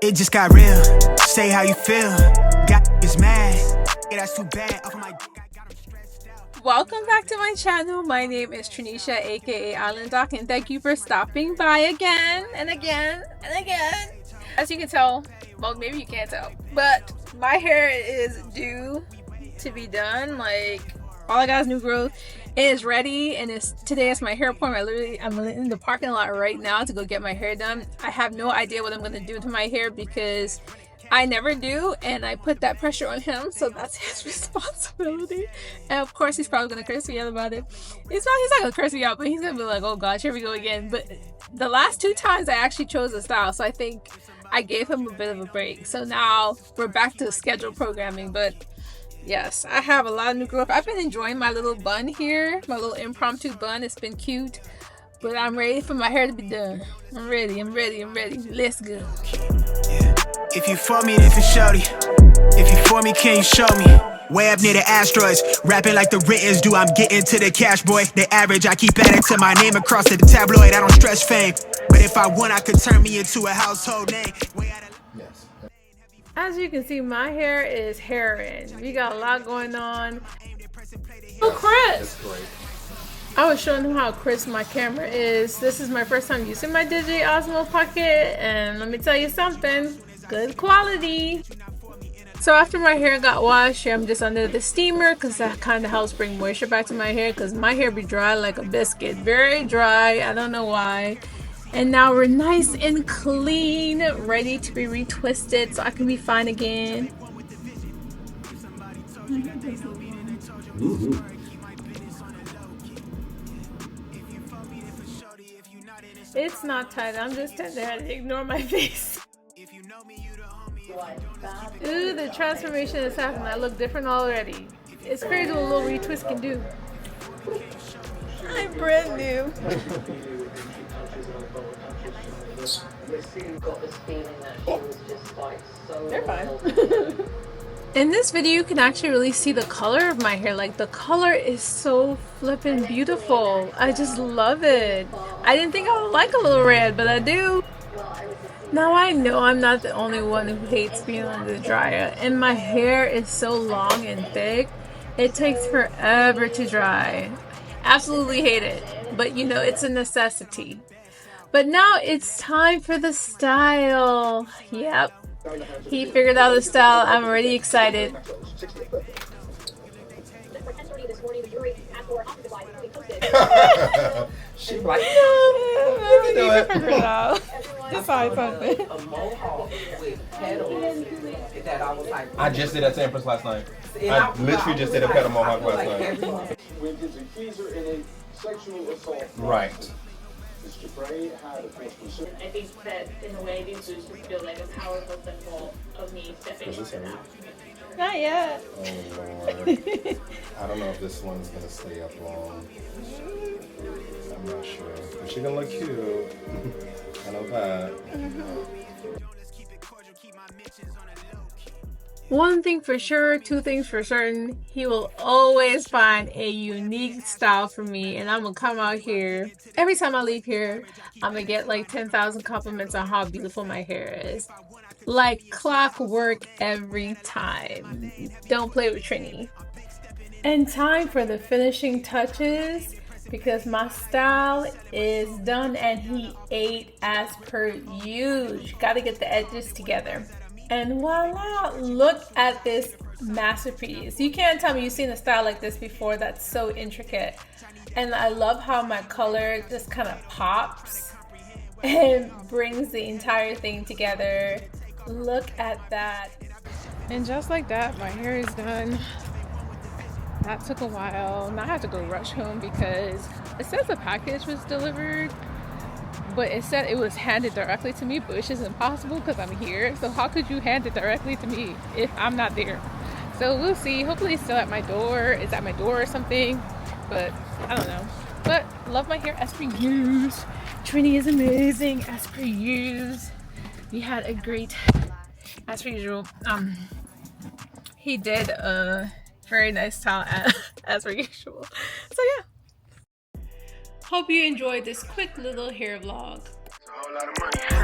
It just got real. Say how you feel. Got is mad. Yeah, that's too bad. Off of my dick, I got 'em stressed out. Welcome back to my channel. My name is Trinisha, aka Island Doc, and thank you for stopping by again and again and again. As you can tell, well, maybe you can't tell, but my hair is due to be done. Like, all I got is new growth. It is ready, and today is my hair appointment. I'm in the parking lot right now to go get my hair done. I have no idea what I'm gonna do to my hair because I never do, and I put that pressure on him, so that's his responsibility. And of course, he's probably gonna curse me out about it. He's not gonna curse me out, but he's gonna be like, "Oh gosh, here we go again." But the last two times I actually chose a style, so I think I gave him a bit of a break. So now we're back to scheduled programming. But yes, I have a lot of new growth. I've been enjoying my little bun here, my little impromptu bun. It's been cute, but I'm ready for my hair to be done. I'm ready. Let's go. Yeah. If you for me, then for shorty. If you for me, can you show me? Way up near the asteroids, rapping like the writtens do. I'm getting to the cash, boy. The average, I keep adding to my name across to the tabloid. I don't stress fame, but if I want, I could turn me into a household name. Yes. As you can see, my hair is hairing. We got a lot going on. Oh, Chris! That's great. I was showing him how crisp my camera is. This is my first time using my DJI OSMO Pocket, and let me tell you something, good quality. So after my hair got washed, I'm just under the steamer because that kind of helps bring moisture back to my hair, because my hair be dry like a biscuit. Very dry, I don't know why. And now we're nice and clean, ready to be retwisted so I can be fine again. It's not tight, I'm just standing there to ignore my face. Ooh, the transformation is happening. I look different already. It's crazy what a little retwist can do. I'm brand new. They're fine. In this video, you can actually really see the color of my hair. Like, the color is so flippin' beautiful. I just love it. I didn't think I would like a little red, but I do. Now I know I'm not the only one who hates being under the dryer, and my hair is so long and thick, it takes forever to dry. Absolutely hate it, but you know, it's a necessity. But now it's time for the style. Yep, he figured out the style. I'm already excited. She's like, you can figure it out. Sorry, something. I just did that to Empress last night. I literally just did a pedal mohawk last night. Right. I think that in a way these boots just feel like a powerful symbol of me stepping into that. Not yet. oh Lord. I don't know if this one's gonna stay up long. I'm not sure. But she's gonna look cute. I know that. One thing for sure, two things for certain, he will always find a unique style for me, and I'm gonna come out here. Every time I leave here, I'm gonna get like 10,000 compliments on how beautiful my hair is. Like clockwork every time. Don't play with Trini. And time for the finishing touches, because my style is done and he ate as per usual. Gotta get the edges together. And voila, look at this masterpiece. You can't tell me you've seen a style like this before. That's so intricate. And I love how my color just kind of pops and brings the entire thing together. Look at that. And just like that, my hair is done. That took a while. Now I have to go rush home because it says the package was delivered, but it said it was handed directly to me, which is impossible because I'm here. So how could you hand it directly to me if I'm not there? So we'll see. Hopefully it's still at my door. It's at my door or something, but I don't know. But love my hair as per usual. Trini is amazing as per usual. We had a great, as per usual. He did a very nice style as per usual. So yeah. Hope you enjoyed this quick little hair vlog. A whole lot of money.